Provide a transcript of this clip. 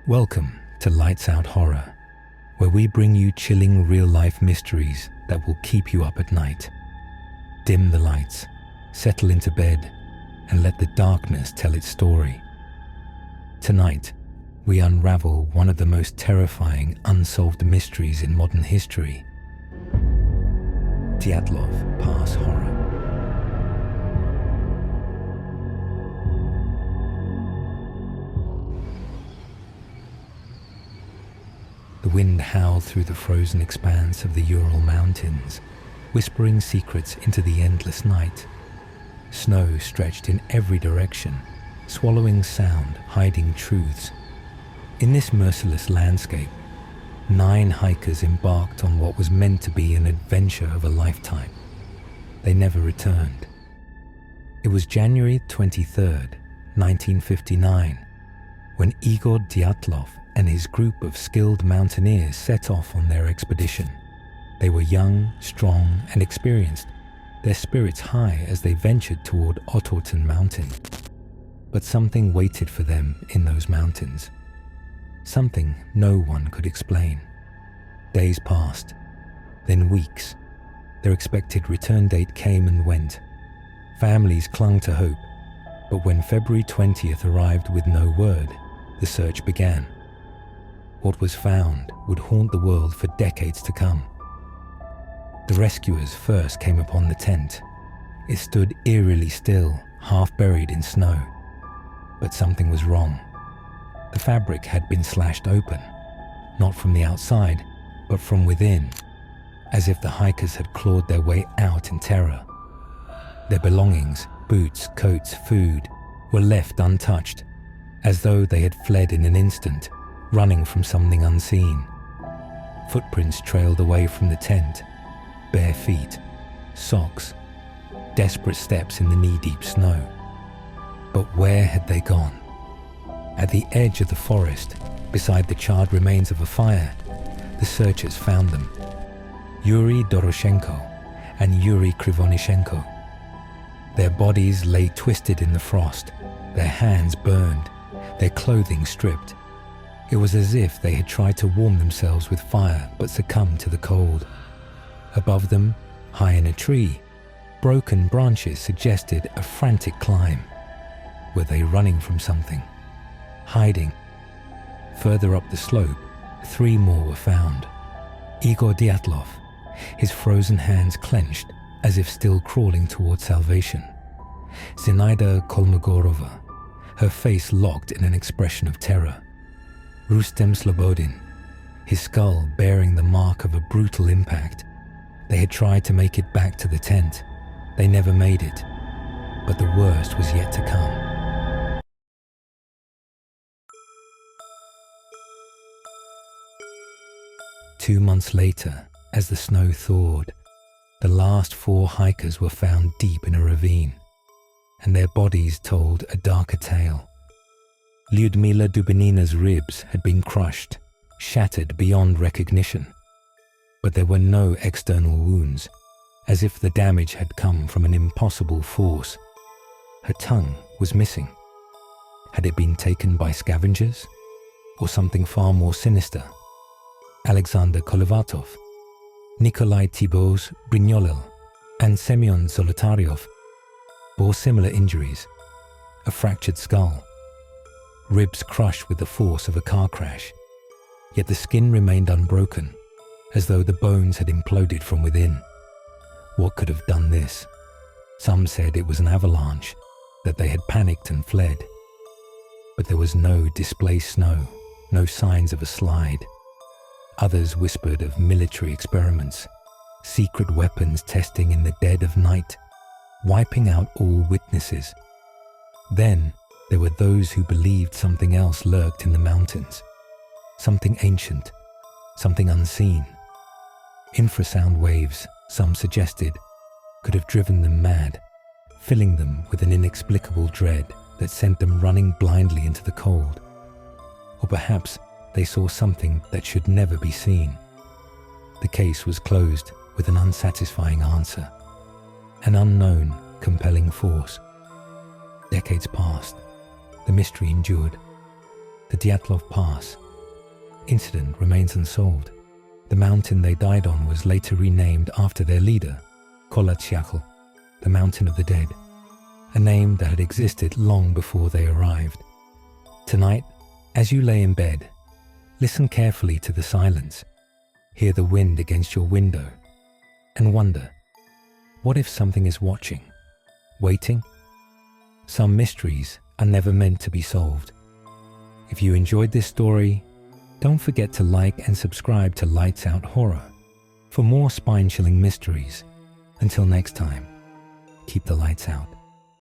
Welcome to Lights Out Horror, where we bring you chilling real-life mysteries that will keep you up at night. Dim the lights, settle into bed, and let the darkness tell its story. Tonight, we unravel one of the most terrifying unsolved mysteries in modern history. Dyatlov Pass Horror. The wind howled through the frozen expanse of the Ural Mountains, whispering secrets into the endless night. Snow stretched in every direction, swallowing sound, hiding truths. In this merciless landscape, 9 hikers embarked on what was meant to be an adventure of a lifetime. They never returned. It was January 23rd, 1959, when Igor Dyatlov and his group of skilled mountaineers set off on their expedition. They were young, strong, and experienced, their spirits high as they ventured toward Otorten Mountain. But something waited for them in those mountains. Something no one could explain. Days passed, then weeks. Their expected return date came and went. Families clung to hope, but when February 20th arrived with no word, the search began. What was found would haunt the world for decades to come. The rescuers first came upon the tent. It stood eerily still, half buried in snow. But something was wrong. The fabric had been slashed open, not from the outside, but from within, as if the hikers had clawed their way out in terror. Their belongings, boots, coats, food, were left untouched, as though they had fled in an instant, running from something unseen. Footprints trailed away from the tent, bare feet, socks, desperate steps in the knee-deep snow. But where had they gone? At the edge of the forest, beside the charred remains of a fire, the searchers found them. Yuri Doroshenko and Yuri Krivonishenko. Their bodies lay twisted in the frost, their hands burned, their clothing stripped. It was as if they had tried to warm themselves with fire but succumbed to the cold. Above them, high in a tree, broken branches suggested a frantic climb. Were they running from something? Hiding? Further up the slope, 3 more were found. Igor Dyatlov, his frozen hands clenched as if still crawling toward salvation. Zinaida Kolmogorova, her face locked in an expression of terror. Rustem Slobodin, his skull bearing the mark of a brutal impact. They had tried to make it back to the tent. They never made it, but the worst was yet to come. Two months later, as the snow thawed, the last 4 hikers were found deep in a ravine, and their bodies told a darker tale. Lyudmila Dubinina's ribs had been crushed, shattered beyond recognition. But there were no external wounds, as if the damage had come from an impossible force. Her tongue was missing. Had it been taken by scavengers? Or something far more sinister? Alexander Kolevatov, Nikolai Thibault's Brignolil, and Semyon Zolotaryov bore similar injuries. A fractured skull, ribs crushed with the force of a car crash, yet the skin remained unbroken, as though the bones had imploded from within. What could have done this? Some said it was an avalanche, that they had panicked and fled. But there was no displaced snow, no signs of a slide. Others whispered of military experiments, secret weapons testing in the dead of night, wiping out all witnesses. Then there were those who believed something else lurked in the mountains, something ancient, something unseen. Infrasound waves, some suggested, could have driven them mad, filling them with an inexplicable dread that sent them running blindly into the cold. Or perhaps they saw something that should never be seen. The case was closed with an unsatisfying answer, an unknown, compelling force. Decades passed. The mystery endured. The Dyatlov Pass Incident remains unsolved. The mountain they died on was later renamed after their leader, Kolatyakhl, the Mountain of the Dead, a name that had existed long before they arrived. Tonight, as you lay in bed, listen carefully to the silence, hear the wind against your window, and wonder, what if something is watching, waiting? Some mysteries are never meant to be solved. If you enjoyed this story, don't forget to like and subscribe to Lights Out Horror for more spine-chilling mysteries. Until next time, keep the lights out.